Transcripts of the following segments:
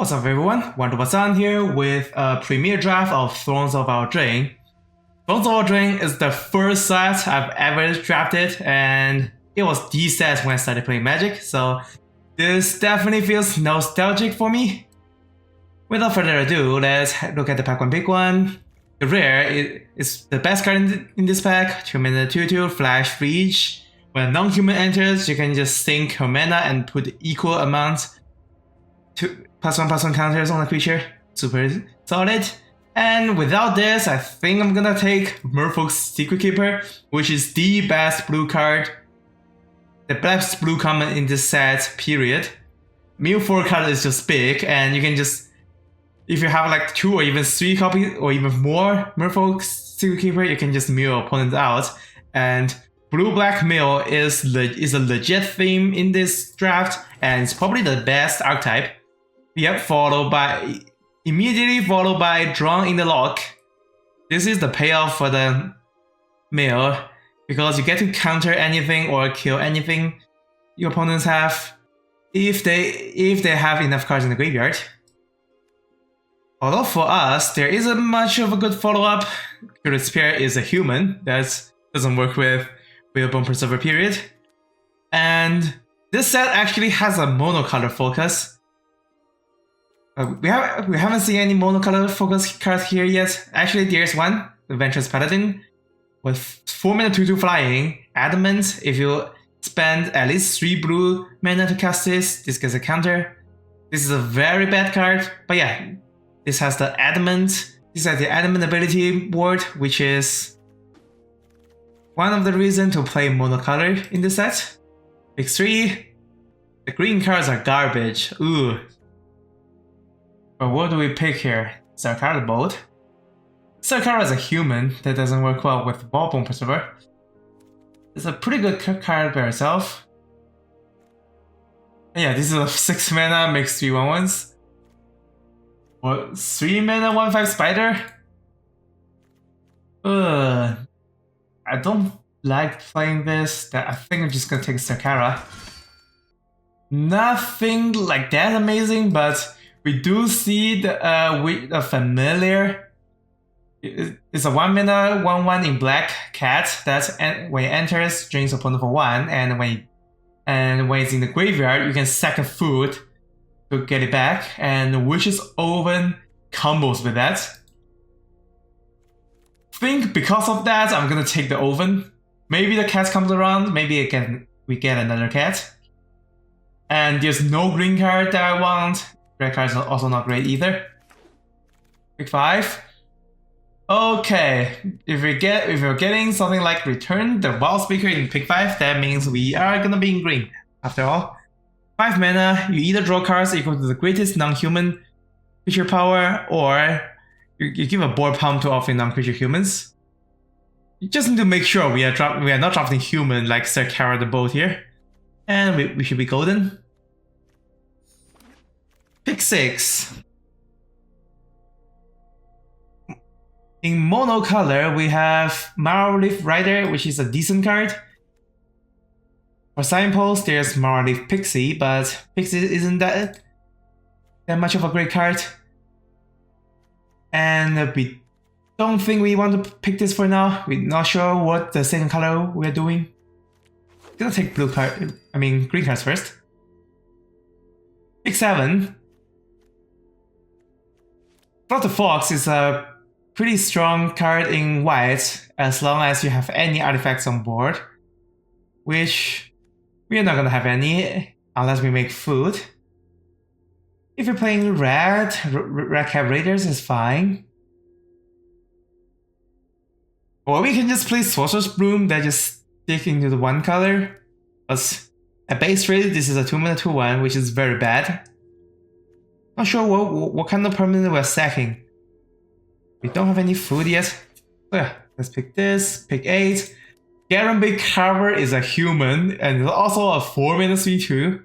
What's up everyone, 124san's here with a premiere draft of Thrones of Eldraine. Thrones of Eldraine is the first set I've ever drafted, and it was the set when I started playing Magic, so this definitely feels nostalgic for me. Without further ado, let's look at the pack 1 pick 1. The rare is the best card in this pack, 2-mana 2/2 Flash Reach. When a non-human enters, you can just sink her mana and put equal amounts to +1/+1 counters on the creature. Super solid. And without this, I think I'm gonna take Merfolk's Secret Keeper, which is the best blue card. The best blue common in this set, period. Mill 4 card is just big, and you can just, if you have like 2 or even 3 copies or even more Merfolk's Secret Keeper, you can just mill opponents out. And blue-black mill is a legit theme in this draft, and it's probably the best archetype. Yep, immediately followed by Drawn in the Lock. This is the payoff for the mill, because you get to counter anything or kill anything your opponents have if they have enough cards in the graveyard. Although for us, there isn't much of a good follow-up. Curated Spirit is a human, that doesn't work with Bone Preserver, period. And this set actually has a monocolor focus. We haven't seen any monocolor focus cards here yet. Actually, there's one, the Ventress Paladin, with 4-mana 2/2 flying, adamant. If you spend at least 3 blue mana to cast this gets a counter. This is a very bad card, but yeah, this has the adamant. This has the adamant ability ward, which is one of the reasons to play monocolor in this set. Pick 3. The green cards are garbage. Ooh. But what do we pick here? Sarkar Bolt. Sarkar is a human that doesn't work well with Bone Preserver. It's a pretty good card by itself. And yeah, this is a 6 mana, makes 3 1/1s. Or 3 mana 1/5 Spider. I don't like playing this. I think I'm just gonna take Sarkara. Nothing like that amazing, but we do see a familiar. It's a 1-mana 1/1 in black cat that when it enters, drains opponent for 1, and when it's in the graveyard, you can sack a food to get it back, and Witch's Oven combos with that. Think because of that, I'm gonna take the Oven. Maybe the cat comes around, maybe we get another cat. And there's no green card that I want. Red card is also not great either. Pick 5. Okay, if you're getting something like Return the Wild Speaker in pick 5, that means we are gonna be in green. After all, 5 mana, you either draw cards equal to the greatest non-human creature power, or you give a board pump to offering non-creature humans. You just need to make sure we are not drafting human like Sarkara the Bolt here, and we should be golden. Pick 6. In monocolor, we have Marrowleaf Rider, which is a decent card. For Signpost, there's Marrowleaf Pixie, but Pixie isn't that much of a great card. And we don't think we want to pick this for now. We're not sure what the second color we're doing. Gonna take green cards first. Pick 7. Flutter Fox is a pretty strong card in white as long as you have any artifacts on board, which we are not gonna have any unless we make food. If you're playing red Cap Raiders is fine. Or we can just play Sorcerer's Bloom that just stick into the 1 color. But at base rate, this is a 2-mana 2/1, which is very bad. Not sure what kind of permanent we're sacking. We don't have any food yet. So yeah, let's pick this. Pick 8. Garenbig Carver is a human, and it's also a 4-mana 3/2.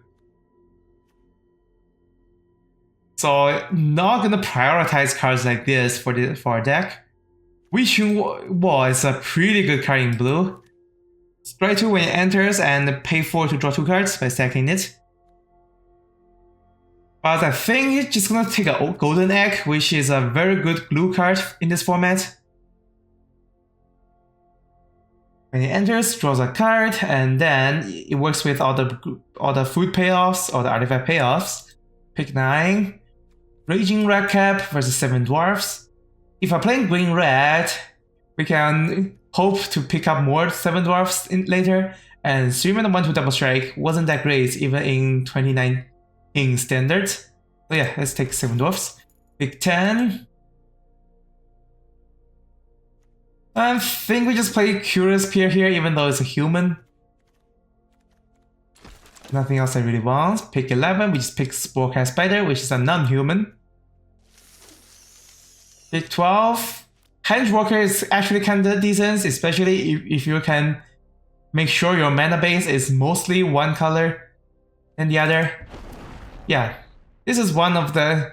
So not gonna prioritize cards like this for our deck. Wishing Wall is a pretty good card in blue. Strike 2 when it enters, and pay 4 to draw 2 cards by stacking it. But I think he's just gonna take a Golden Egg, which is a very good blue card in this format. When he enters, draws a card, and then it works with all the food payoffs or the artifact payoffs. Pick 9. Raging Redcap versus 7 Dwarfs. If I'm playing green red, we can hope to pick up more 7 Dwarfs later. And 3-1/2 Double Strike wasn't that great even in 2019 standard. So yeah, let's take 7 Dwarfs. Pick 10. I think we just play Curious Peer here, even though it's a human. Nothing else I really want. Pick 11, we just pick Sporecat Spider, which is a non-human. Pick 12. Henchwalker is actually kinda decent, especially if you can make sure your mana base is mostly one color than the other. Yeah, this is one of the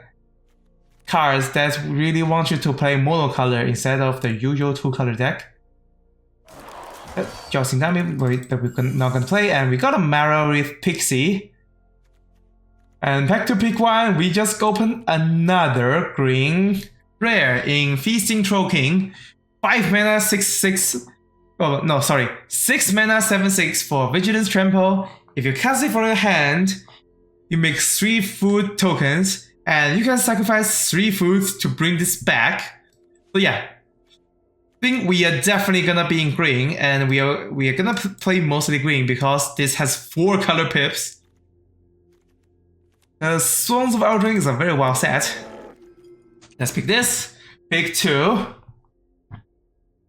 cards that really want you to play monocolor instead of the usual 2-color deck. Jousting Dummy that we're not gonna play, and we got a Marrow with Pixie. And back to pick 1, we just open another green rare in Feasting Troll King. 5 mana 6/6. Oh no, sorry, 6 mana 7/6 for Vigilance Trample. If you cast it from your hand, you make 3 food tokens, and you can sacrifice 3 foods to bring this back. So yeah, I think we are definitely gonna be in green, and we are gonna play mostly green because this has 4 color pips. Swans of Eldraine is a very wild set. Let's pick this. Pick 2.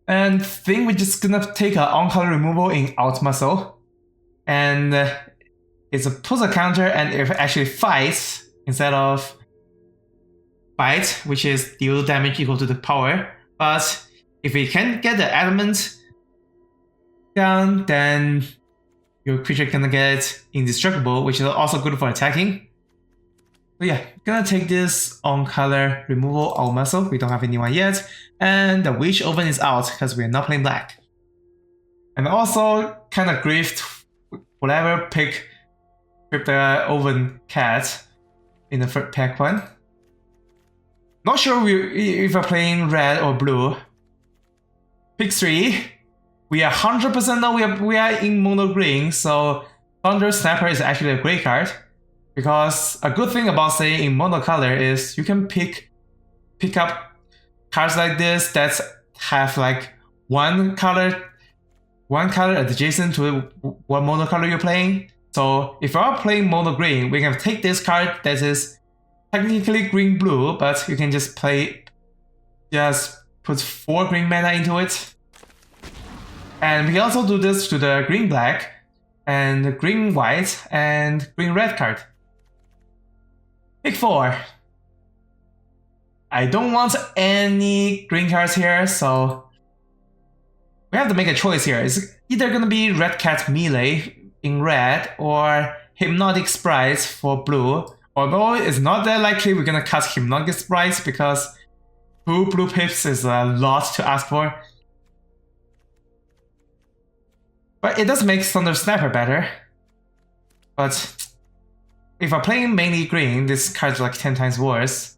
And I think we're just gonna take our on-color removal in Out Muscle. And it's a puts a counter, and it actually fights instead of fight, which is deal damage equal to the power. But if we can get the element down, then your creature can get indestructible, which is also good for attacking. So yeah, gonna take this on color removal Out Muscle. We don't have anyone yet, and the Witch Oven is out because we're not playing black. And also kind of griefed whatever pick the Oven Cat in the first pack one. Not sure if we're playing red or blue. Pick 3. We are 100% know we are in mono green, so Thunder Snapper is actually a great card. Because a good thing about staying in monocolor is you can pick up cards like this that have like one color adjacent to what monocolor you're playing. So if you're playing mono green, we can take this card that is technically green blue, but you can just put 4 green mana into it. And we can also do this to the green black and green white and green red card. Pick 4. I don't want any green cards here, so we have to make a choice here. It's either gonna be Red Cat Melee in red or Hypnotic Sprites for blue. Although it's not that likely we're gonna cast Hypnotic Sprites because 2 blue pips is a lot to ask for. But it does make Thunder Snapper better. But if I'm playing mainly green, this card's like 10 times worse.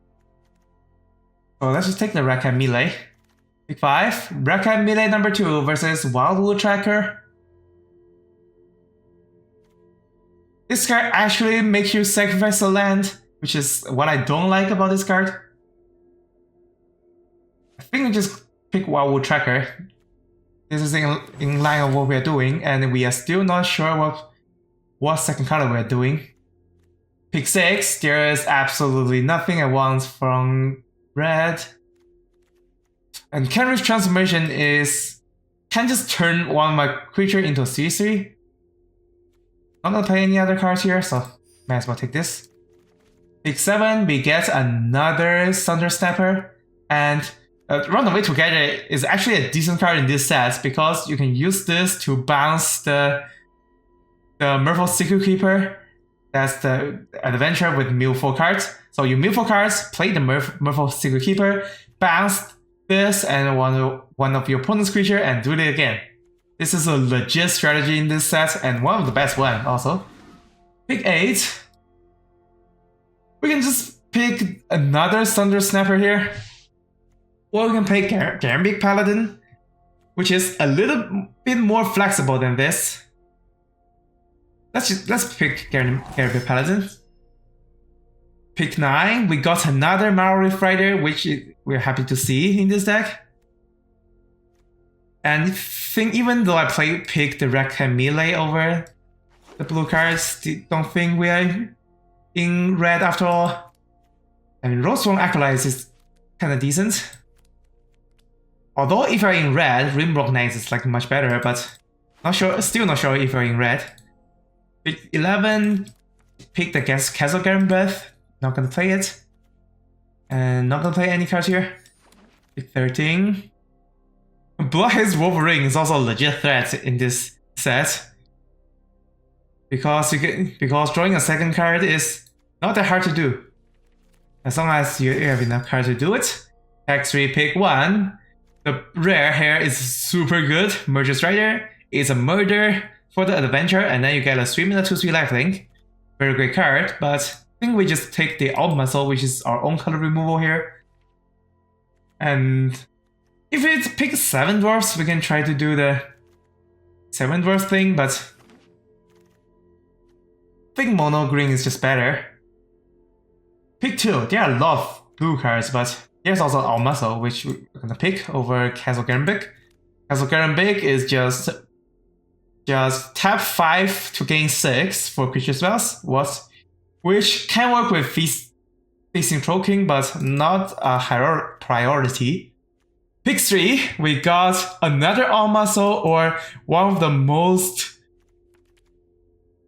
So let's just take the Red Cat Melee. Pick 5. Red Cat Melee number 2 versus Wildwood Tracker. This card actually makes you sacrifice a land, which is what I don't like about this card. I think we just pick Wildwood Tracker. This is in line of what we're doing, and we are still not sure what second color we're doing. Pick 6, there is absolutely nothing I want from red. And Kenrich's transformation can just turn one of my creature into a 3/3. Not gonna play any other cards here, so might as well take this. Pick 7, we get another Thunder Snapper, and Run Away Together is actually a decent card in this set because you can use this to bounce the Merfolk Secret Keeper. That's the adventure with mill 4 cards. So you mill 4 cards, play the Merfolk Secret Keeper, bounce this and one of your opponent's creature, and do it again. This is a legit strategy in this set, and one of the best one also. Pick 8. We can just pick another Thunder Snapper here. Or we can pick Gambit Paladin, which is a little bit more flexible than this. Let's pick Gambit Paladin. Pick 9. We got another Marrow Reef Rider, which we're happy to see in this deck. And I think even though I pick the Red Cap Melee over the blue cards, don't think we are in red after all. I mean, Roseworm Acolyte is kind of decent. Although if you're in red, Rimrock Knights is like much better, but still not sure if you're in red. Pick 11, pick the Castle Garen Breath, not gonna play it. And not gonna play any cards here. Pick 13. Bloodhaze Wolverine is also a legit threat in this set. Because drawing a second card is not that hard to do. As long as you have enough cards to do it. Tax 3, pick 1. The rare here is super good. Merger Strider is a murder for the adventure, and then you get a 3-mana 2/3 lifelink. Very great card, but I think we just take the Alt Muscle, which is our own color removal here. And if it picks 7 dwarfs, we can try to do the 7 dwarfs thing, but I think mono green is just better. Pick 2. There are a lot of blue cards, but there's also Alt Muscle, which we're gonna pick over Castle Garenbig. Castle Garenbig is just tap 5 to gain 6 for creature spells, which can work with Feasting Troking, but not a higher priority. Pick 3, we got another Alt Muscle, or one of the most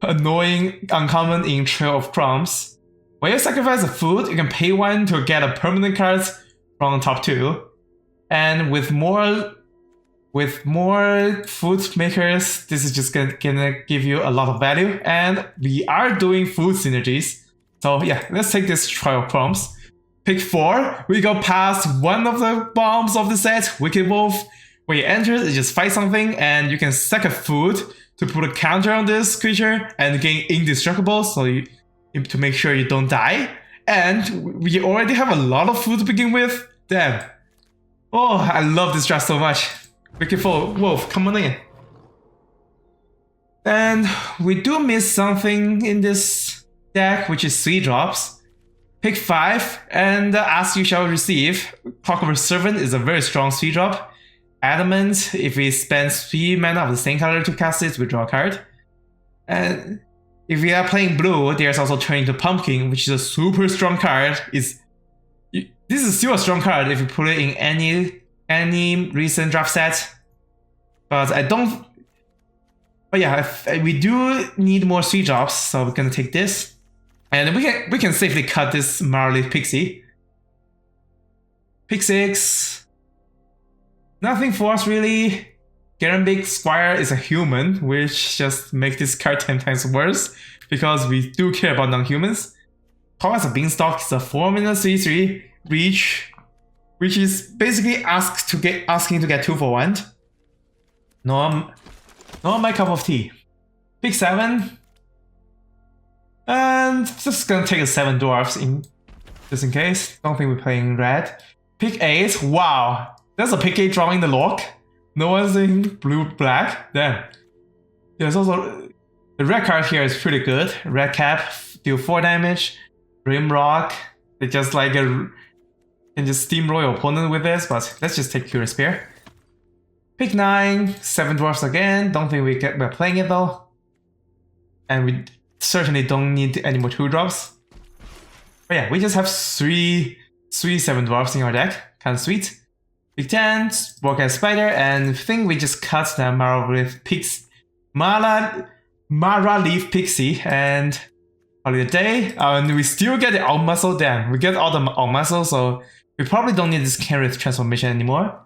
annoying uncommon in Trail of Crumbs. When you sacrifice a food, you can pay 1 to get a permanent card from the top 2. And with more food makers, this is just gonna give you a lot of value. And we are doing food synergies. So yeah, let's take this Trail of Crumbs. Pick 4, we go past one of the bombs of the set, Wicked Wolf. When you enter, you just fight something, and you can sack a food to put a counter on this creature and gain indestructible, so to make sure you don't die. And we already have a lot of food to begin with. Damn. Oh, I love this draft so much. Wicked Wolf, come on in. And we do miss something in this deck, which is 3 drops. Pick 5, and as you shall receive. Clockwork Servant is a very strong 3 drop. Adamant, if we spend 3 mana of the same color to cast it, we draw a card. And if we are playing blue, there's also Turn into Pumpkin, which is a super strong card. This is still a strong card if you put it in any recent draft set. But yeah, we do need more 3 drops, so we're gonna take this. And we can safely cut this Marley Pixie. Pick 6. Nothing for us really. Garenbig Squire is a human, which just makes this card 10 times worse, because we do care about non-humans. Tall as a Beanstalk is a 4-mana 3/3 reach, which is basically asking to get 2 for 1. Not my cup of tea. Pick 7. And just gonna take a 7 dwarfs just in case. Don't think we're playing red. Pick 8. Wow, there's a pick 8 drawing the lock. No one's in blue-black. Damn. There's also the red card here is pretty good. Red Cap, deal 4 damage. Rimrock, they just like can just steamroll your opponent with this. But let's just take Curious Spear. Pick 9. 7 dwarfs again. Don't think we're playing it though. And we certainly don't need any more 2 drops. But yeah, we just have 3 7 dwarfs in our deck. Kind of sweet. Pick 10, work as Spider, and I think we just cut the Mara Leaf Pixie and call it a day. And we still get the Alt Muscle. Damn, we get all the Alt Muscle, so we probably don't need this Kenrith transformation anymore.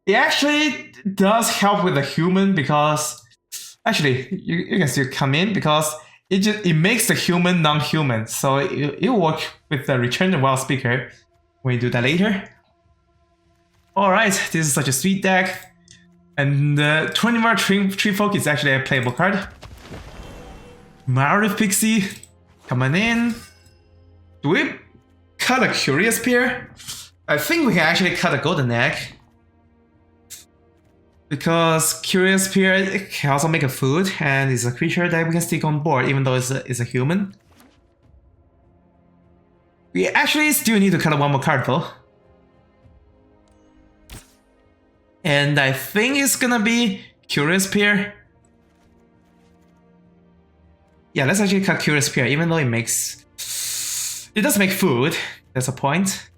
It actually does help with the human, because actually you can still come in, because it makes the human non-human, so it'll work with the Return the Wild Speaker when you do that later. Alright, this is such a sweet deck. And the 24 Tree Folk is actually a playable card. Married Pixie, come on in. Do we cut a Curious Peer? I think we can actually cut a Golden Egg. Because Curious Peer can also make a food, and it's a creature that we can stick on board even though it's a human. We actually still need to cut one more card though. And I think it's gonna be Curious Peer. Yeah, let's actually cut Curious Peer, even though it does make food. That's a point.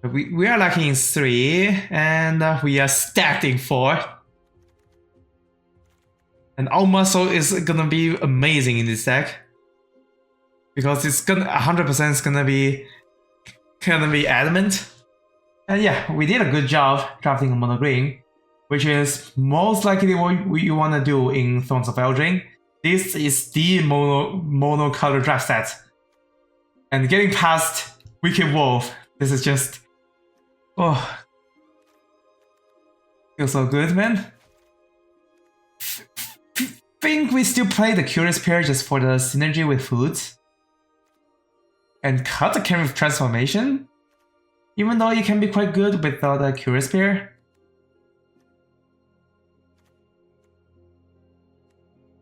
We are lacking in 3, and we are stacked in 4. And our muscle is gonna be amazing in this deck. Because it's gonna 100% is gonna be adamant. And yeah, we did a good job drafting a mono green, which is most likely what you wanna do in Thrones of Eldraine. This is the mono color draft set. And getting past Wicked Wolf, this is just, oh, feels so good, man. Think we still play the Curious Peer just for the synergy with foods. And cut the Canvas Transformation, even though it can be quite good without the Curious Peer.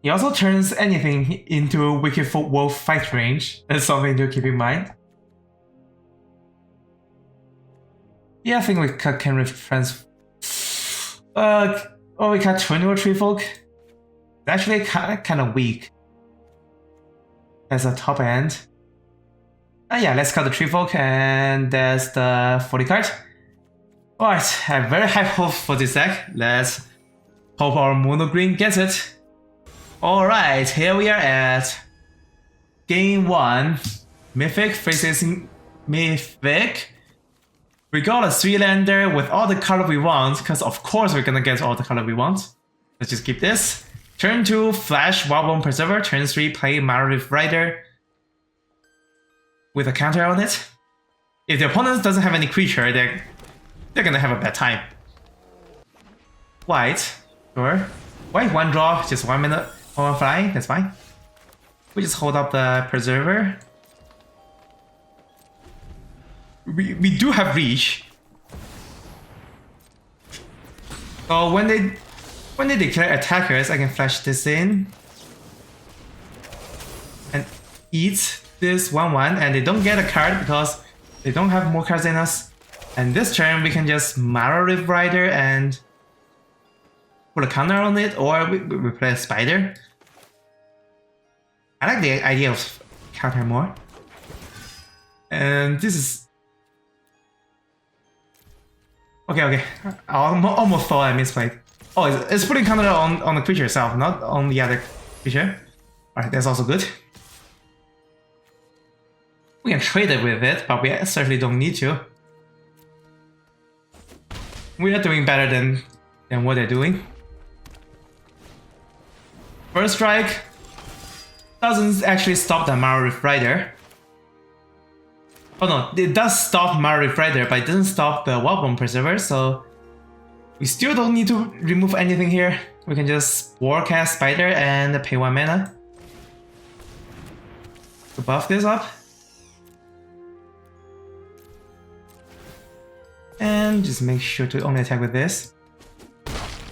He also turns anything into Wicked Wolf fight range. That's something to keep in mind. Yeah, I think we cut Canvas Trans. Oh, we cut 21 Tree Folk. It's actually kind of weak as a top end. Yeah, let's cut the Tree Folk, and that's the 40 card. Alright, I have very high hopes for this deck. Let's hope our mono green gets it. Alright, here we are at Game 1. Mythic faces Mythic. We got a 3-lander with all the color we want, because of course we're gonna get all the color we want. Let's just keep this. Turn 2, Flash, Warbone Preserver. Turn 3, play Marriott Rider with a counter on it. If the opponent doesn't have any creature, they're gonna have a bad time. White, sure. White 1 draw, just 1 minute, 1 fly, that's fine. We just hold up the Preserver. We do have reach. So when they declare attackers, I can flash this in and eat this 1/1, and they don't get a card because they don't have more cards than us. And this turn we can just Marriott Rider and put a counter on it, or we play a Spider. I like the idea of counter more. And this is okay. I almost thought I misplayed. Oh, it's putting counter on the creature itself, not on the other creature. Alright, that's also good. We can trade it with it, but we certainly don't need to. We are doing better than what they're doing. First strike doesn't actually stop the Marriott Rider. Oh no, it does stop Marriott Rider, but it doesn't stop the Warbone Preserver, so we still don't need to remove anything here. We can just Warcast Spider and pay 1 mana to buff this up. And just make sure to only attack with this.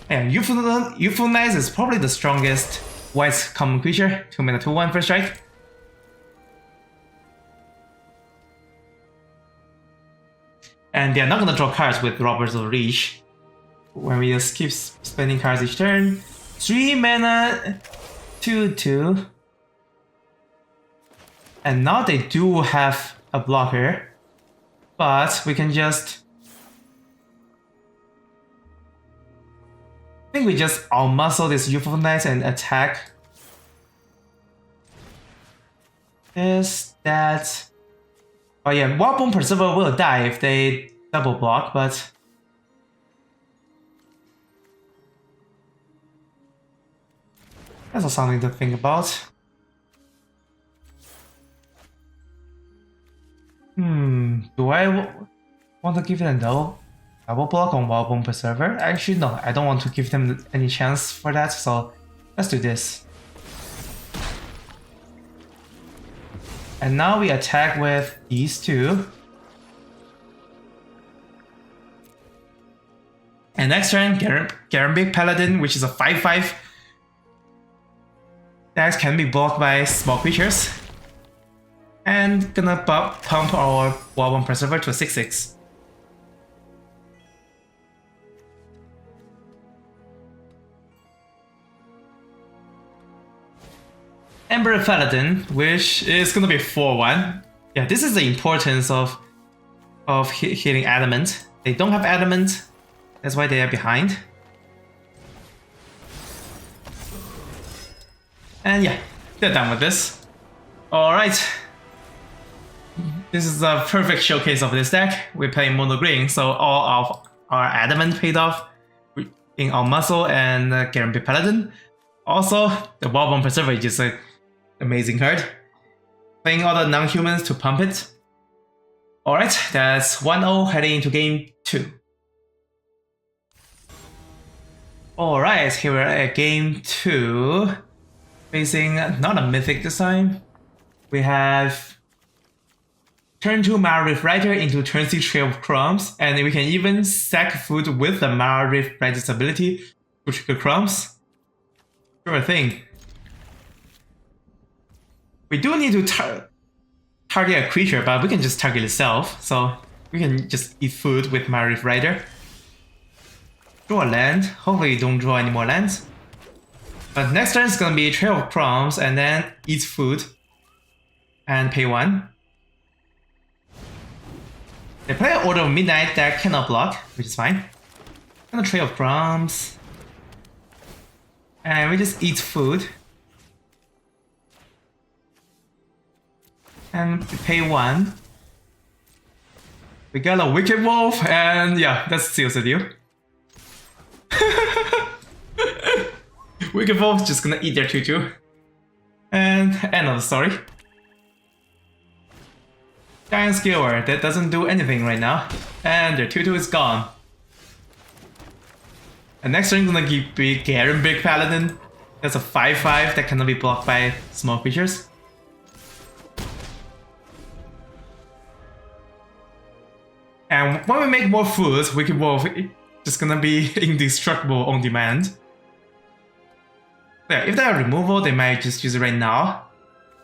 And Euphonize is probably the strongest white common creature. 2 mana, 2/1 first strike. And they're not gonna draw cards with Robbers of Reach when we just keep spending cards each turn. 3 mana, 2/2. And now they do have a blocker, but we can just. I think we just outmuscle this Euphonize and attack. That. Oh yeah, Warbone Preserver will die if they double block, but that's also something to think about. Do I want to give it a double block on Warbone Preserver? Actually, no, I don't want to give them any chance for that, so let's do this. And now we attack with these two. And next turn, Garambig Paladin, which is a 5/5. That can be blocked by small creatures. And gonna pump our Warbomb Preserver to a 6/6. Ember Paladin, which is gonna be 4/1. Yeah, this is the importance of hitting Adamant. They don't have Adamant, that's why they are behind. And yeah, they're done with this. Alright. This is a perfect showcase of this deck. We're playing mono green, so all of our Adamant paid off in our Muscle and Garambig Paladin. Also, the Warbomb Preserver is just an amazing card. Playing all the non-humans to pump it. Alright, that's 1-0 heading into game 2. Alright, here we're at game 2. Facing not a mythic this time. We have turn 2 Mara-Rift Rider into turn 3 Trail of Crumbs, and we can even sack food with the Mara-Rift Rider's ability to trigger Crumbs. Sure thing. We do need to target a creature, but we can just target itself, so we can just eat food with Mara-Rift Rider. Draw a land. Hopefully you don't draw any more lands. But next turn is gonna be Trail of Crumbs and then eat food and pay 1. They play an Order of Midnight that cannot block, which is fine. And a Trail of Crumbs. And we just eat food. And we pay 1. We got a Wicked Wolf, and yeah, that seals the deal. Wicked Wolf's just gonna eat their 2/2. And end of the story. Giant Skewer, that doesn't do anything right now. And their 2/2 is gone. And next turn gonna be Garambig Paladin. That's a 5/5 that cannot be blocked by small creatures. And when we make more foods, Wicked Wolf is just gonna be indestructible on demand. Yeah, if they are removal, they might just use it right now,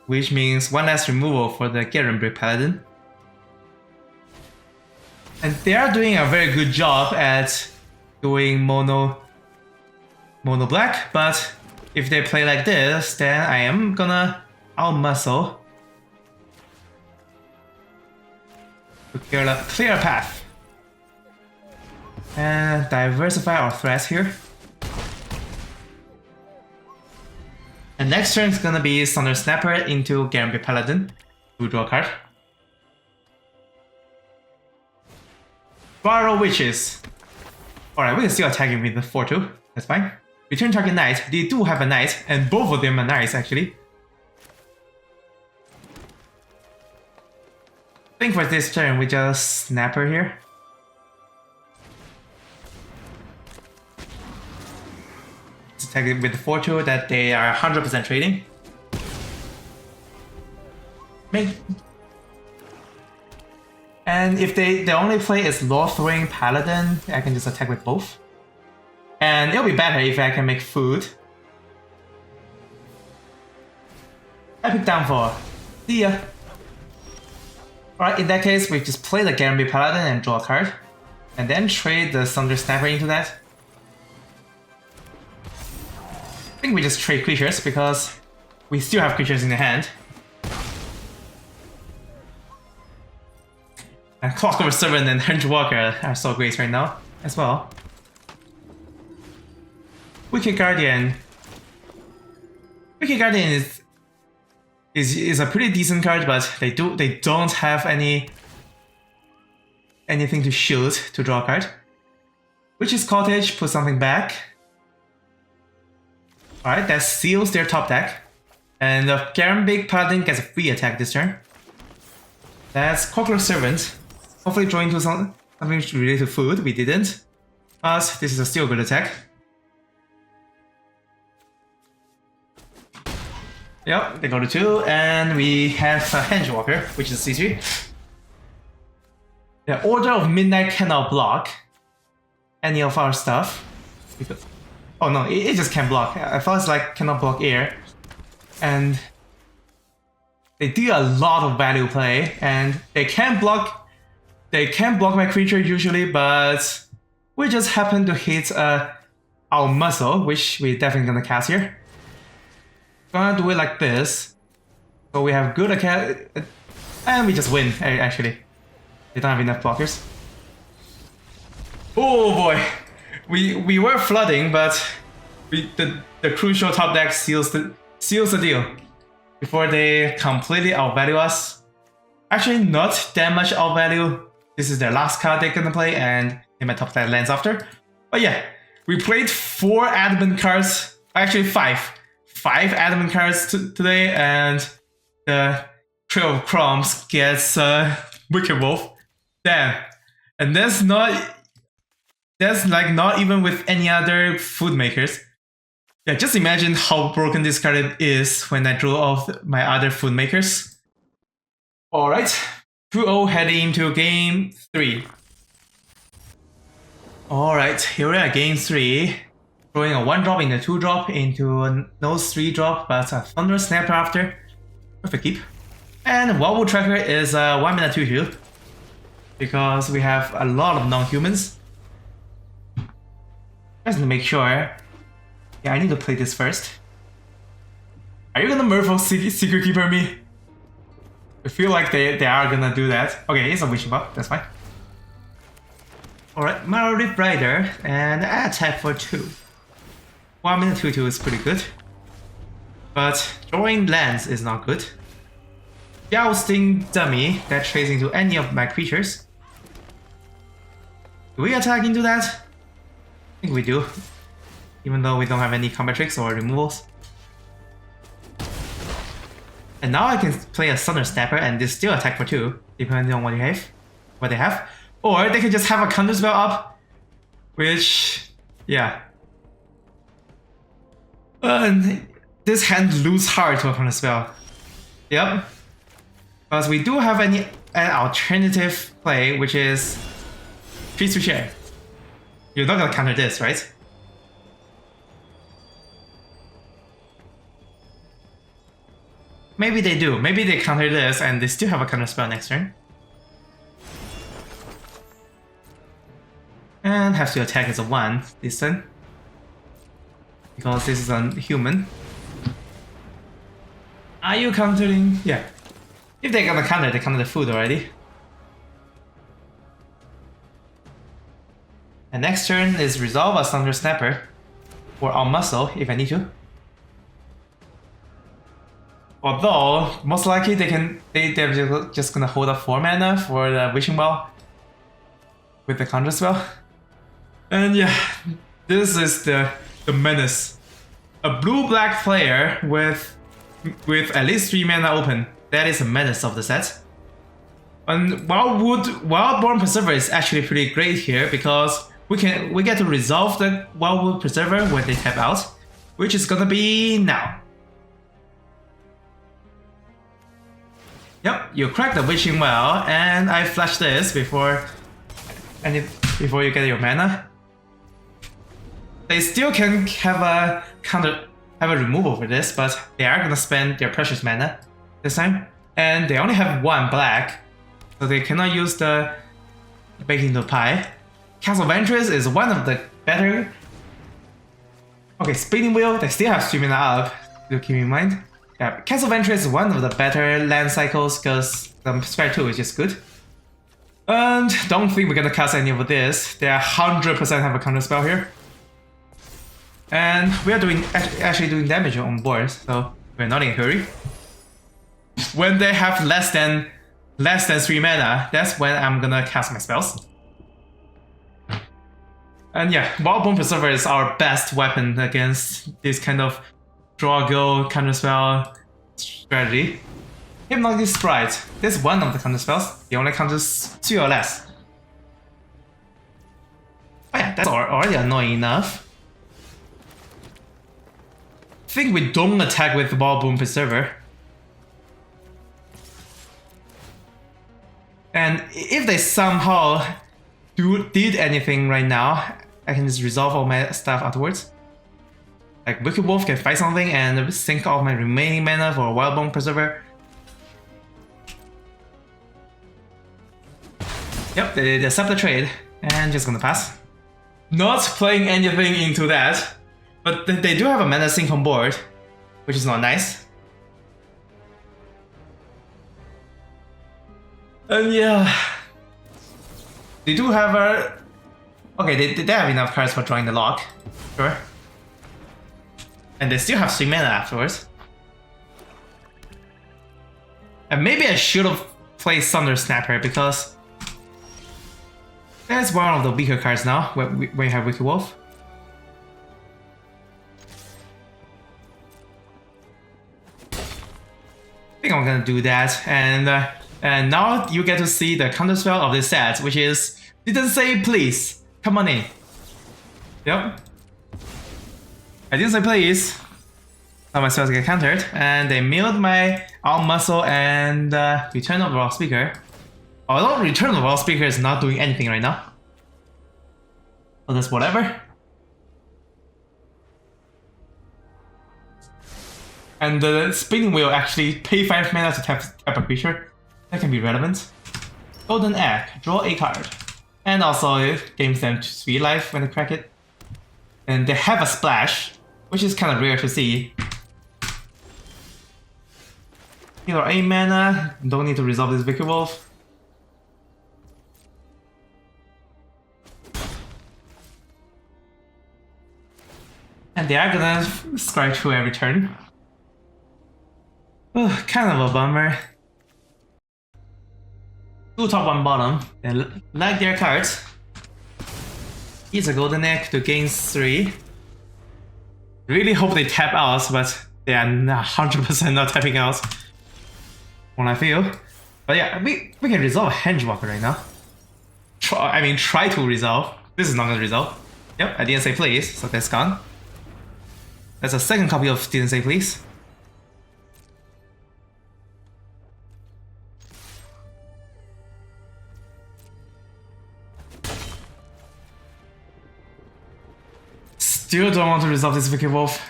which means one less removal for the Garambig Paladin. And they are doing a very good job at doing mono black, but if they play like this, then I am gonna out-muscle to clear a path. And diversify our threats here. And next turn is gonna be Thunder Snapper into Garambig Paladin to draw a card. Spiral Witches. Alright, we can still attack him with the 4/2. That's fine. Return target knight. They do have a knight, and both of them are knights actually. I think for this turn we just Snapper here. Attack it with the 4/2 that they are 100% trading. And if the only play is Lothering Paladin, I can just attack with both. And it'll be better if I can make food. Epic Downfall. See ya. Alright, in that case, we just play the Garambig Paladin and draw a card. And then trade the Thunder Snapper into that. I think we just trade creatures because we still have creatures in the hand. And Clockwork Servant and Hunchwalker are so great right now as well. Wicked Guardian. Wicked Guardian is a pretty decent card, but they don't have anything to shoot to draw a card. Witch's Cottage, put something back. Alright, that seals their top deck. And the Garambig Paladin gets a free attack this turn. That's Clockwork Servant. Hopefully draw into something related to food. We didn't. But this is a still good attack. Yep, they go to 2, and we have a Henchwalker, which is C3. The Order of Midnight cannot block any of our stuff. Because, oh no, it just can't block. I thought it's like cannot block air. And they do a lot of value play, and they can block my creature usually, but we just happen to hit our muscle, which we definitely gonna cast here. Gonna do it like this. So we have good attack, and we just win actually. They don't have enough blockers. Oh boy, we were flooding, but the crucial top deck seals the deal before they completely outvalue us. Actually, not that much outvalue. This is their last card they're gonna play, and they might top deck lands after. But yeah, we played 4 adamant cards. Actually, 5 adamant cards today, and the Trail of Crumbs gets Wicked Wolf. Damn, and that's like not even with any other food makers. Yeah, just imagine how broken this card is when I draw off my other food makers. Alright, 2-0 heading into game 3. Alright, here we are, game 3. Throwing a 1-drop into a 2-drop into a no 3-drop, but a Thunder Snapper after. Perfect keep. And Wildwood Tracker is a 1-mana 2-2. Because we have a lot of non-humans. Just to make sure. Yeah, I need to play this first. Are you gonna Merfolk Secret Keeper me? I feel like they are gonna do that. Okay, it's a Wishing Well, that's fine. Alright, Married Rider and attack for 2. 1-mana 2-2 is pretty good. But drawing lands is not good. Jousting Dummy that trades into any of my creatures. Do we attack into that? I think we do. Even though we don't have any combat tricks or removals. And now I can play a Thunder Snapper and they still attack for 2, depending on what they have. Or they can just have a counter spell up, which, yeah. And this hand lose hard to a counter spell. Yep. But we do have an alternative play, which is Trees to Share. You're not gonna counter this, right? Maybe they do. Maybe they counter this and they still have a counter spell next turn. And have to attack as a 1 this turn. Because this is a human. Are you countering? Yeah. If they're gonna counter, they counter the food already. And next turn is resolve a Thunder Snapper. Or our muscle if I need to. Although, most likely they're just gonna hold up 4 mana for the Wishing Well with the counter spell. And yeah, this is the menace. A blue-black player with at least 3 mana open. That is a menace of the set. And Wildborn Preserver is actually pretty great here because we get to resolve the Wildwood Preserver when they tap out, which is gonna be now. Yep, you crack the Wishing Well, and I flash this before you get your mana. They still can have a removal for this, but they are gonna spend their precious mana this time, and they only have 1 black, so they cannot use the Baking the Pie. Castle Ventress is one of the better. Okay, Spinning Wheel, they still have 3 mana up, to keep in mind. Yeah, Castle Ventress is one of the better land cycles because the Strike 2 is just good. And don't think we're gonna cast any of this. They 100% have a counter spell here. And we are actually doing damage on board, so we're not in a hurry. When they have less than 3 mana, that's when I'm gonna cast my spells. And yeah, Wildborn Preserver is our best weapon against this kind of draw go counterspell strategy. Hypnotic Sprite. This is one of the counterspells. It only counters 2 or less. Oh yeah, that's already annoying enough. think we don't attack with Wallboom Preserver. And if they somehow did anything right now, I can just resolve all my stuff afterwards. Like Wicked Wolf can fight something and sink all my remaining mana for Wallboom Preserver. Yep, they accept the trade, and just gonna pass. Not playing anything into that, but they do have a mana sink on board, which is not nice. And yeah, they do have a... Okay, they have enough cards for drawing the lock, sure. And they still have 3 mana afterwards. And maybe I should have played Thunder Snapper because that's one of the weaker cards now when you have Wicked Wolf. I think I'm gonna do that, and now you get to see the counterspell of this set, which is didn't say please, come on in. Yep. I didn't say please. Now my spells get countered, and they milled my Arm Muscle and Return of the Raw Speaker. Although Return of the Raw Speaker is not doing anything right now. So that's whatever. And the Spinning Wheel actually pay 5 mana to tap a creature. That can be relevant. Golden Egg, draw a card. And also it gains them 3 life when they crack it. And they have a splash, which is kind of rare to see. Heal 8 mana, don't need to resolve this Wicked Wolf. And they are gonna scry through every turn. Ugh, kind of a bummer. 2 top 1 bottom, they like their cards. Use a Golden Egg to gain 3. Really hope they tap out, but they are 100% not tapping out. When I feel. But yeah, we can resolve Hengewalker right now. Try to resolve. This is not gonna resolve. Yep, I didn't say please, so that's gone. That's a second copy of Didn't Say Please. Still don't want to resolve this Wicked Wolf,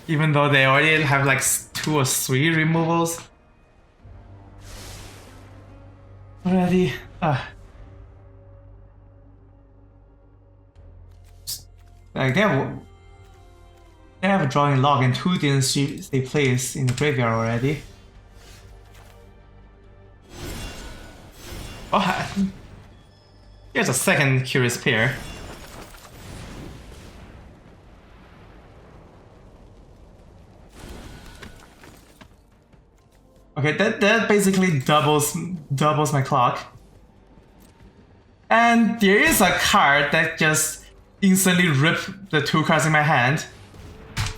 even though they already have like 2 or 3 removals. Already. Like they have a drawing log and 2 didn't stay placed in the graveyard already. Oh, here's a second Curious Pair. Okay, that basically doubles my clock. And there is a card that just instantly ripped the 2 cards in my hand.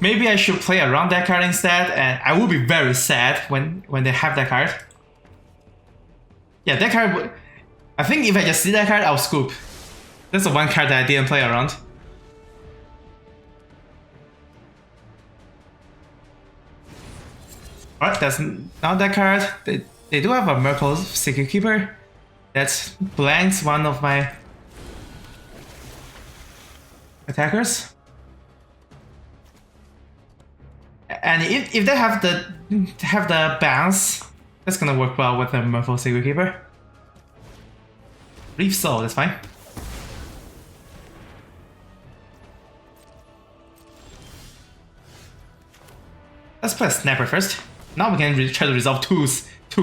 Maybe I should play around that card instead, and I will be very sad when they have that card. Yeah, that card I think if I just see that card, I'll scoop. That's the one card that I didn't play around. Alright, that's not that card. They do have a Merkle Secret Keeper. That blanks one of my attackers. And if they have the bounce, that's gonna work well with the Merfolk Secret Keeper. Reef Soul, that's fine. Let's play a Snapper first. Now we can try to resolve two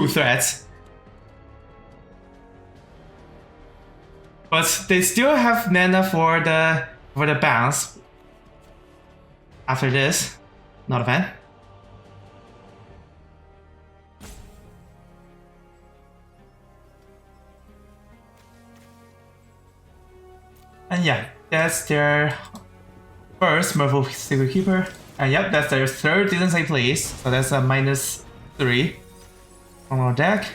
threats. But they still have mana for the bounce. After this, not a fan. And yeah, that's their first Merfolk Secret Keeper. And yep, that's their third Didn't Say Please. So that's a -3 on our deck.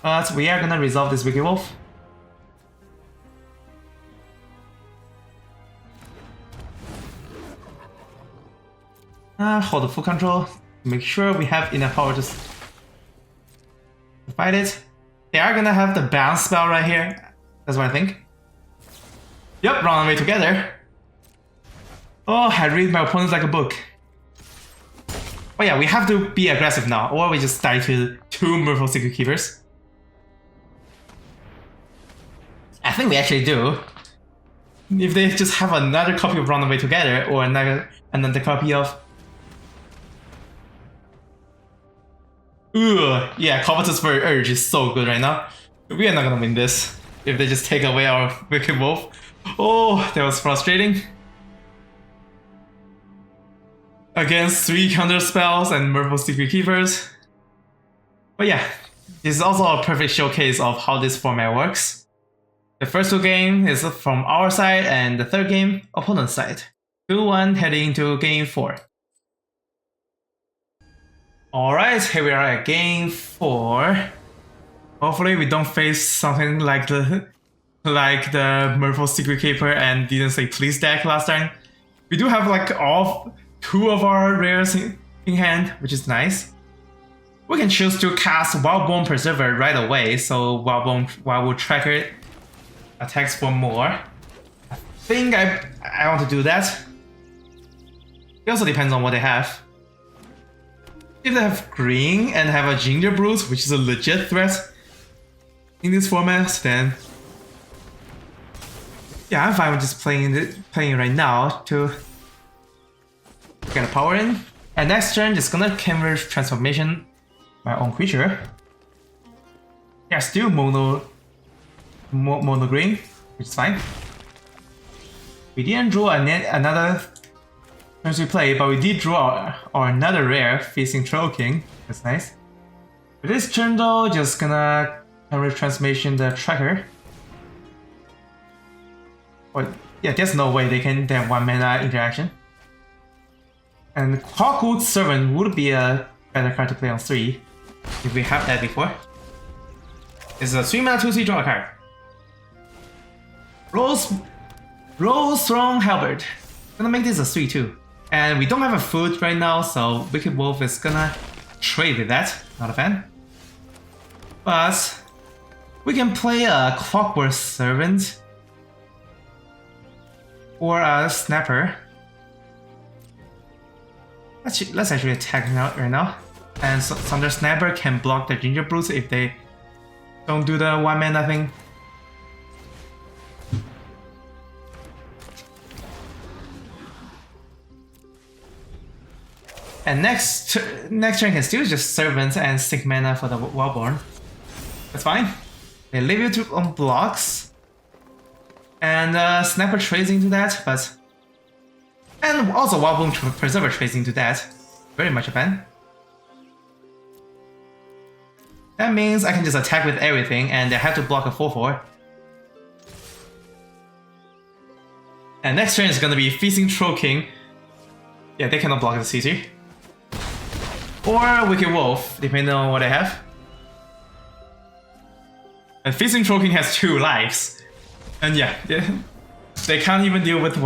But we are gonna resolve this Wicked Wolf. Hold the full control. Make sure we have enough power to fight it. They are gonna have the bounce spell right here. That's what I think. Yep, run away together. Oh, I read my opponents like a book. But yeah, we have to be aggressive now, or we just die to 2 Merfolk Secret Keepers. I think we actually do. If they just have another copy of Run Away Together, or another copy of... Yeah, Covetous Urge is so good right now. We are not gonna win this if they just take away our Wicked Wolf. Oh, that was frustrating. Against 3 counter spells and Merfolk Secret Keepers. But yeah, this is also a perfect showcase of how this format works. The first 2 games is from our side, and the 3rd game, opponent's side. 2-1 heading into game 4. Alright, here we are at game 4. Hopefully we don't face something like the Merfolk Secret Keeper and Didn't Say Please deck last time. We do have like all 2 of our rares in hand, which is nice. We can choose to cast Wildbone Preserver right away, so Wildwood Tracker attacks for more. I think I want to do that. It also depends on what they have. If they have green and have a Ginger Brute, which is a legit threat in this format, then yeah, I'm fine with just playing it right now to get a power in. And next turn, just gonna Canvas Transformation my own creature. Yeah, still mono green, which is fine. We didn't draw another turns we play, but we did draw our another rare, Facing Troll King. That's nice. For this turn though, just gonna Canvas Transformation the Tracker. Or, yeah, there's no way they can have 1 mana interaction. And Clockwood Servant would be a better card to play on 3 if we have that before. It's a 3 mana 2/3 draw a card. Rose Throne Halberd. Gonna make this a 3/2. And we don't have a food right now, so Wicked Wolf is gonna trade with that. Not a fan. But we can play a Clockwork Servant or a Snapper. Let's actually attack right now. And Thunder Snapper can block the Ginger Brutes if they don't do the 1 mana thing. And next turn can still just Servants and 6 mana for the Wildborn. That's fine. They leave you on blocks. And Snapper trades into that, but... And also Wildbone Preserver trades into that. Very much a fan. That means I can just attack with everything and they have to block a 4/4. And next turn is gonna be Feasting Troll King. Yeah, they cannot block the CC. Or Wicked Wolf, depending on what they have. And Feasting Troll King has 2 lives. And yeah, they can't even deal with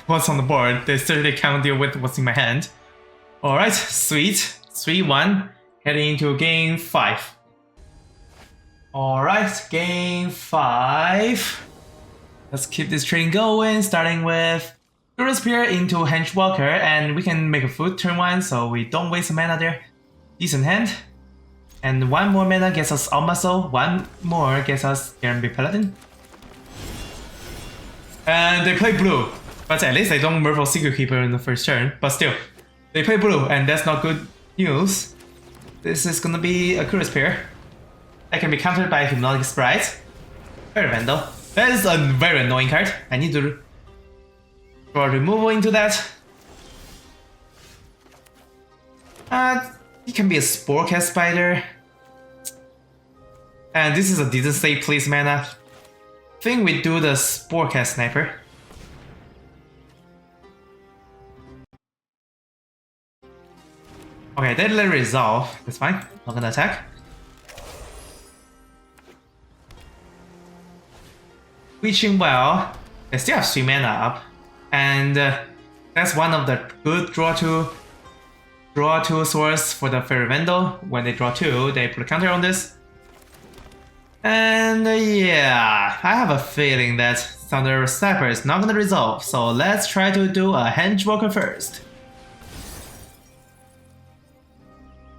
what's on the board. They certainly can't deal with what's in my hand. Alright, sweet. 3-1, heading into game 5. Alright, game 5. Let's keep this train going, starting with Guru Spear into Henchwalker, and we can make a food turn 1, so we don't waste a mana there. Decent hand. And 1 more mana gets us Almaso, 1 more gets us Gambit Paladin. And they play blue, but at least they don't Merfolk Secret Keeper in the first turn. But still, they play blue, and that's not good news. This is gonna be a Curious Pair. That can be countered by Hypnotic Sprite. Very Vandal. That is a very annoying card. I need to draw removal into that. It can be a Sporecast Spider. And this is a Didn't Say Please mana. I think we do the Sporecast Sniper. Okay, that let resolve. That's fine. Not gonna attack. Reaching well. They still have 3 mana up. And that's one of the good draw to draw 2 swords for the Fairy Vandal. When they draw 2, they put a counter on this. And yeah, I have a feeling that Thunder Sniper is not gonna resolve, so let's try to do a Henchwalker first.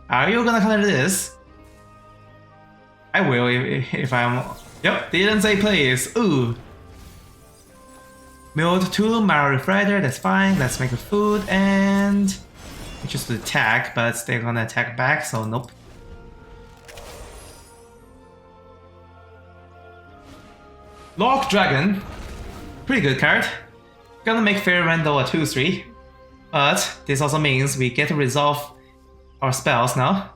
Are you gonna counter this? I will if I'm... Yep, didn't say please. Ooh. Milled 2, Marrow Refractor, that's fine. Let's make a food and... just attack, but they're gonna attack back, so nope. Lock Dragon. Pretty good card. Gonna make Fairy Vandal a 2-3. But this also means we get to resolve our spells now.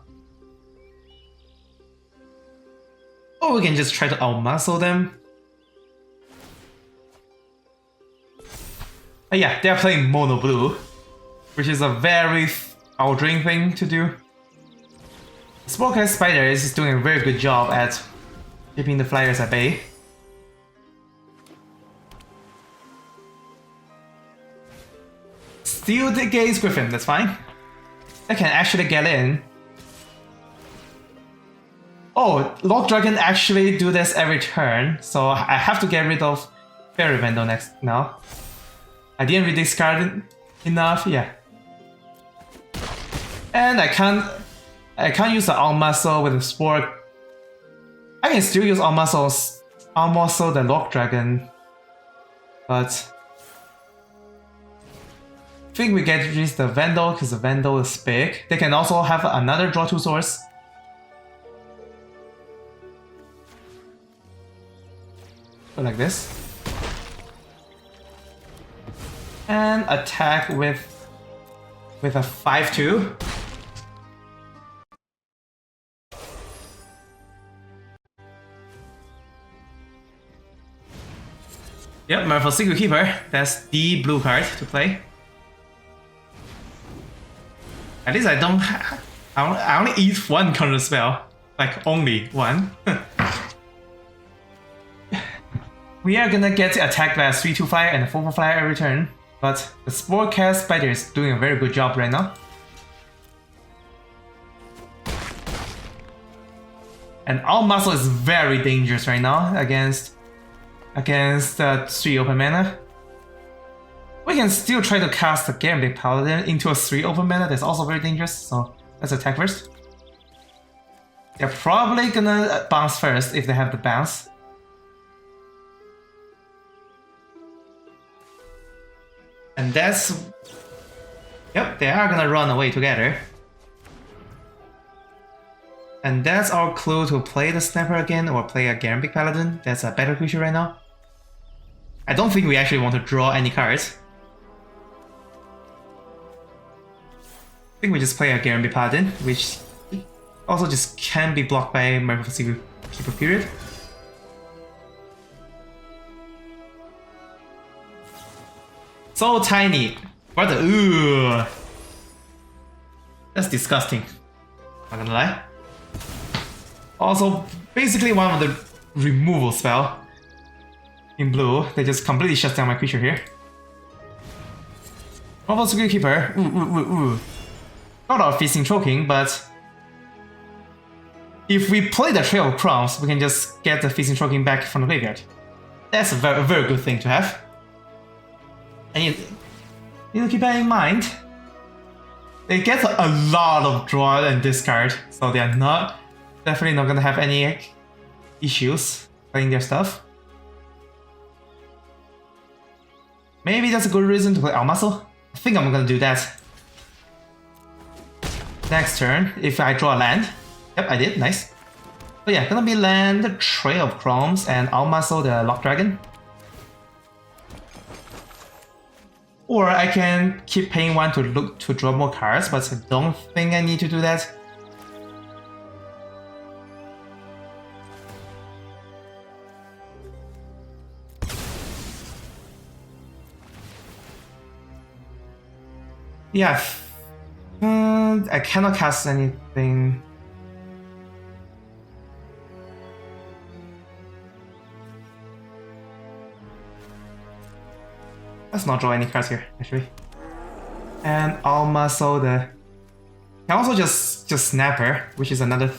Or we can just try to outmuscle them. Yeah, they're playing mono blue, which is a very Eldraine thing to do. Sporecast Spider is doing a very good job at keeping the flyers at bay. Steal the Gaze Griffin, that's fine. I can actually get in. Oh, Lock Dragon actually do this every turn, so I have to get rid of Fairy Vandal next now. I didn't really discard enough, yeah. And I can't use the Outmuscle with the Spore. I can still use Outmuscle the Lock Dragon, but I think we get rid of the Vandal because the Vandal is big. They can also have another draw 2 source. Go like this. And attack with a 5-2. Yep, Merfolk Secret Keeper. That's the blue card to play. At least I don't. I only eat one counter spell, like only one. We are gonna get attacked by a 3/2 flyer and a 4/4 flyer every turn, but the Sporecast Spider is doing a very good job right now. And Outmuscle is very dangerous right now against 3 open mana. We can still try to cast the Gambit Paladin into a 3 open mana, that's also very dangerous, so let's attack first. They're probably gonna bounce first if they have the bounce. And that's... Yep, they are gonna run away together. And that's our clue to play the Sniper again or play a Gambit Paladin. That's a better creature right now. I don't think we actually want to draw any cards. I think we just play a Gambit Paladin, which also just can be blocked by Merfolk Secret Keeper period. So tiny. What the... Ooh. That's disgusting. Not gonna lie. Also, basically one of the removal spell in blue. They just completely shut down my creature here. Merfolk Secret Keeper. Ooh. Not our Feasting Choking, but if we play the Trail of Crumbs, we can just get the Feasting Choking back from the graveyard. That's a very good thing to have. And you need to keep that in mind. They get a lot of draw and discard, so they are definitely not gonna have any issues playing their stuff. Maybe that's a good reason to play Outmuscle. I think I'm gonna do that. Next turn, if I draw a land. Yep, I did, nice. So yeah, gonna be land, Trail of Crumbs, and Outmuscle the Lock Dragon. Or I can keep paying 1 to look to draw more cards, but I don't think I need to do that. Yeah, I cannot cast anything. Let's not draw any cards here, actually. And I'll muscle the Can also just snap her, which is another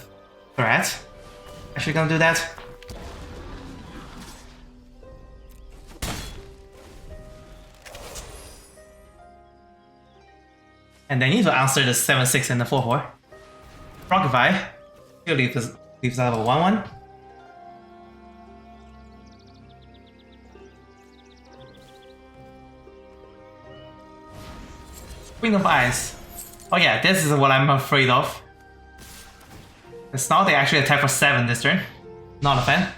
threat. Actually gonna do that. And they need to answer the 7-6 and the 4-4. Rockify. Still leaves out a 1-1. Queen of Ice. Oh yeah, this is what I'm afraid of. Because now they actually attack for 7 this turn. Not a fan.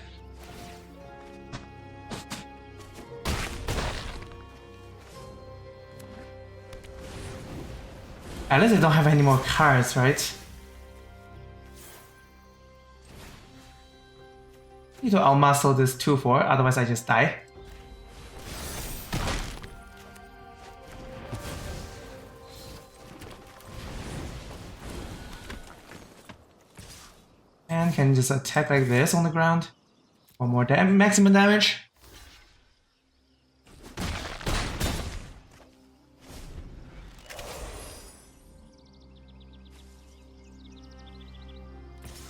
At least they don't have any more cards, right? Need to outmuscle this 2-4, otherwise I just die. And can just attack like this on the ground. One more maximum damage.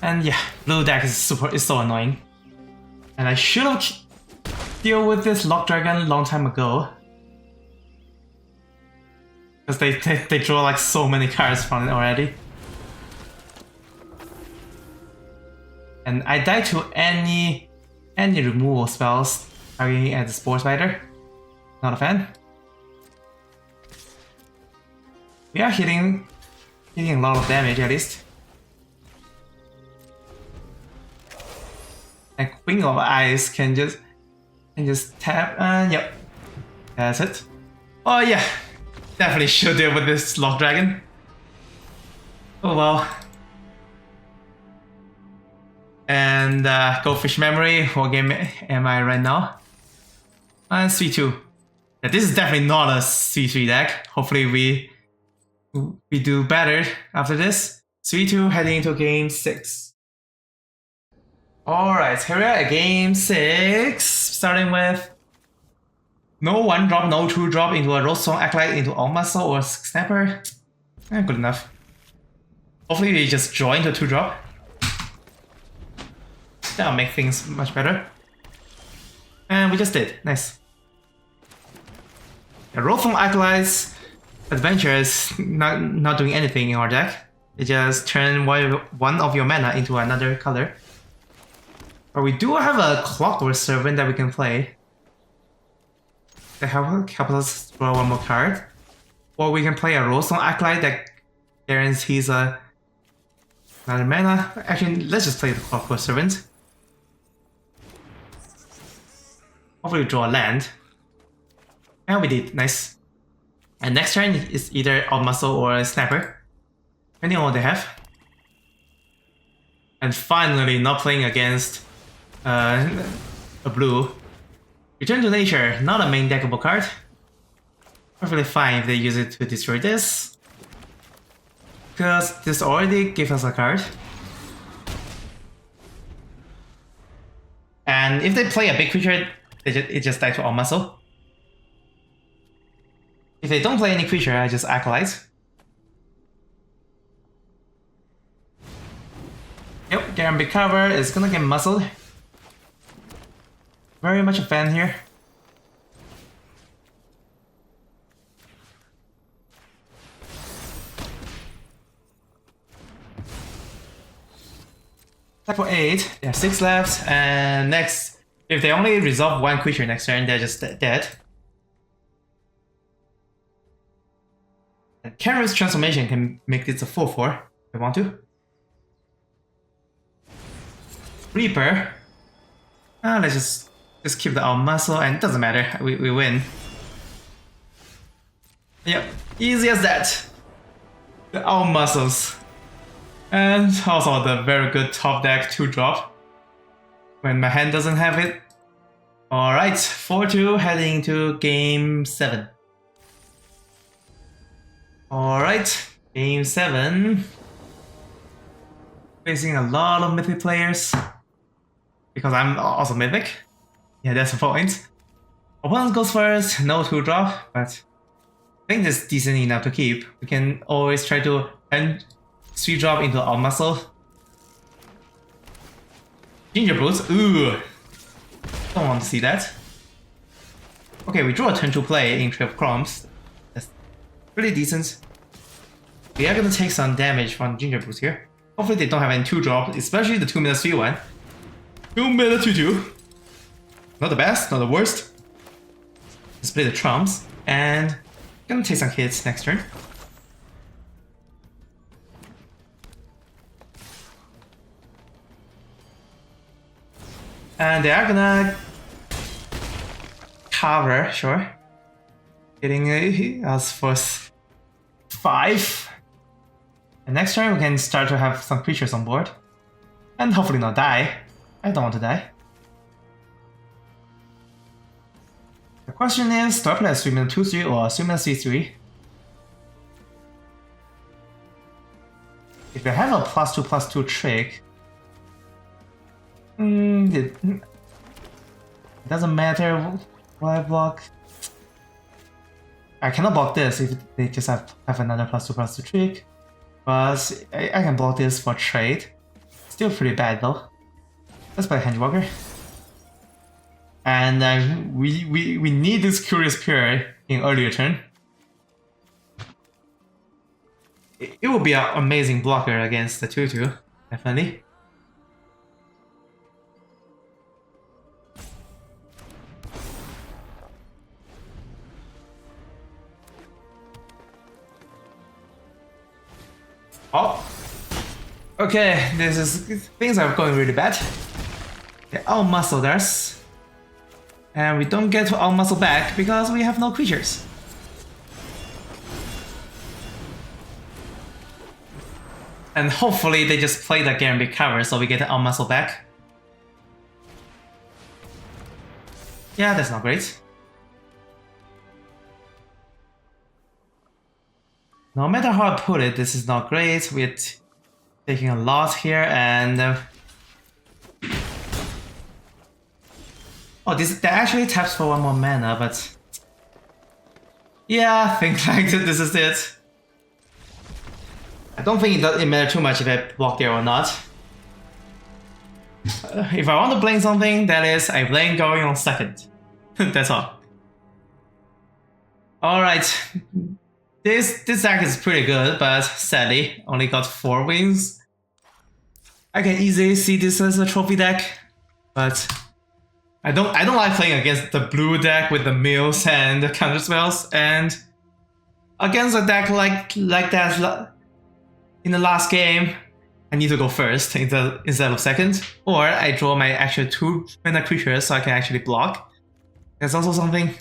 And yeah, blue deck is so annoying. And I should have dealt with this Lock Dragon long time ago. Because they draw like so many cards from it already. And I die to any removal spells targeting at the Spore Spider. Not a fan. We are hitting a lot of damage at least. And Queen of Ice can just tap and yep. That's it. Oh yeah. Definitely should deal with this Lock Dragon. Oh well. And Goldfish Memory, what game am I right now? And 3-2. Yeah, this is definitely not a 3-3 deck. Hopefully we do better after this. 3-2 heading into game 6. Alright, here we are at game 6. Starting with no 1-drop, no 2-drop into a Roadstone Acolyte into All-Muscle or Snapper. Good enough. Hopefully we just draw into 2-drop. That'll make things much better. And we just did. Nice. The Roll from Acolyte's adventure is not doing anything in our deck. It just turn one of your mana into another color. But we do have a Clockwork Servant that we can play. That help us draw one more card. Or we can play a Rollstone Acolyte that guarantees another mana. Actually, let's just play the Clockwork Servant. Hopefully we draw a land. And we did, nice. And next turn is either Outmuscle or a Snapper, depending on what they have. And finally, not playing against a blue. Return to Nature, not a main deckable card. Perfectly fine if they use it to destroy this. Because this already gives us a card. And if they play a big creature, it just dies to Outmuscle. If they don't play any creature, I just Acolyte. Yep, Gambit Cover is gonna get muscled. Very much a fan here. Attack for 8, they have 6 left, and next, if they only resolve one creature next turn, they're just dead. And Kara's transformation can make this a 4-4 if they want to. Reaper. Let's just keep the Outmuscle, and it doesn't matter, we win. Yep, easy as that. The Outmuscles. And also the very good top deck 2-drop. When my hand doesn't have it. Alright, 4-2 heading to game 7. Alright, game 7. Facing a lot of mythic players. Because I'm also mythic. Yeah, that's the point. Opponent goes first, no 2-drop, but I think this is decent enough to keep. We can always try to 3 drop into our muscle. Ginger Boots, ooh. Don't want to see that. Okay, we drew a turn to play in Trail of Crumbs. That's pretty decent. We are gonna take some damage from Ginger Boots here. Hopefully they don't have any 2 drop, especially the 2 mana 3-1. 2 mana 2-2. Not the best, not the worst. Let's play the trumps and gonna take some hits next turn. And they are gonna cover, sure. Hitting us for 5. And next turn we can start to have some creatures on board. And hopefully not die. I don't want to die. The question is, do I play a 3-mana 2-3 or a 3-mana 3-3? If I have a +2/+2 trick, it doesn't matter what I block. I cannot block this if they just have another +2/+2 trick, but I can block this for trade. Still pretty bad though. Let's play Handwalker. And we need this Curious Peer in earlier turn. It will be an amazing blocker against the 2-2, definitely. Oh, okay. Things are going really bad. They outmuscled us, and we don't get to outmuscle back because we have no creatures. And hopefully they just play the game and recover, so we get to outmuscle back. Yeah, that's not great. No matter how I put it, this is not great. We're taking a lot here, and oh, that actually taps for 1 more mana, but yeah, I think like this is it. I don't think it matters too much if I block there or not. If I want to blame something, that is, I blame going on second. That's all. Alright. This deck is pretty good, but sadly, only got 4 wins. I can easily see this as a trophy deck, but I don't like playing against the blue deck with the mills and the counter spells, and against a deck like that in the last game, I need to go first instead of second, or I draw my actual 2 mana creatures so I can actually block. That's also something.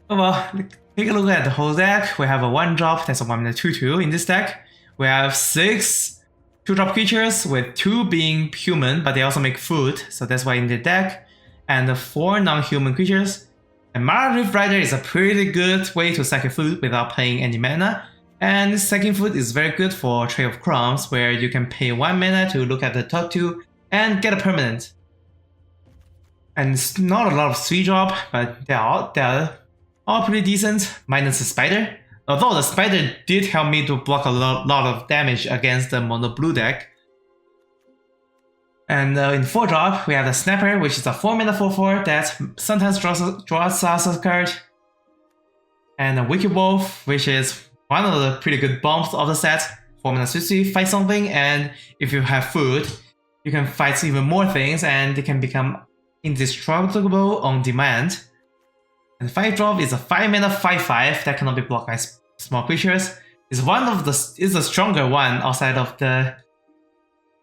Oh well, take a look at the whole deck. We have a 1-drop, that's a 1-mana 2-2 in this deck. We have 6 2-drop creatures, with 2 being human, but they also make food, so that's why in the deck. And 4 non-human creatures. And Mara Rift Rider is a pretty good way to second food without paying any mana. And second food is very good for Trail of Crumbs, where you can pay 1 mana to look at the top 2 and get a permanent. And it's not a lot of 3-drop, but they're all pretty decent, minus the spider. Although the spider did help me to block a lot of damage against the mono blue deck. And in 4-drop, we have the Snapper, which is a 4-mana 4/4 that sometimes draws us a card. And the Wicked Wolf, which is one of the pretty good bombs of the set. 4-mana 3/3, fight something, and if you have food, you can fight even more things, and they can become indestructible on demand. And 5-drop is a 5-mana 5/5 that cannot be blocked by small creatures. It's the stronger one outside of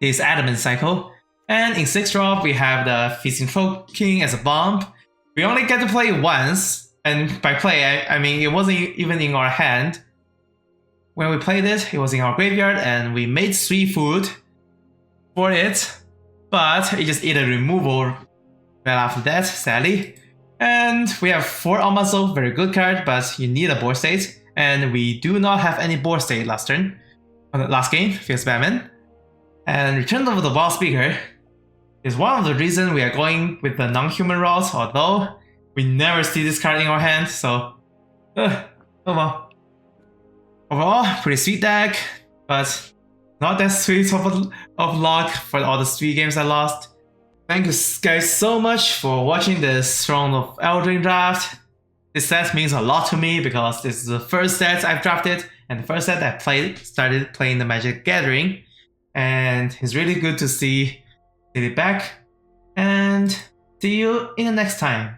this Adamant cycle. And in 6-drop, we have the Feasting Troll King as a bomb. We only get to play it once, and by play, I mean it wasn't even in our hand. When we played it, it was in our graveyard, and we made 3 food for it, but it just ate a removal right after that, sadly. And we have 4 Almazo, very good card, but you need a board state, and we do not have any board state last turn. Last game, Fierce Batman. And Return of the Wild Speaker is one of the reasons we are going with the non-human route, although we never see this card in our hand, so oh well. Overall, pretty sweet deck. but not that sweet of luck for all the 3 games I lost. Thank you guys so much for watching this Throne of Eldraine draft. This set means a lot to me because this is the first set I've drafted and the first set I started playing the Magic Gathering. And it's really good to see it back. And see you in the next time.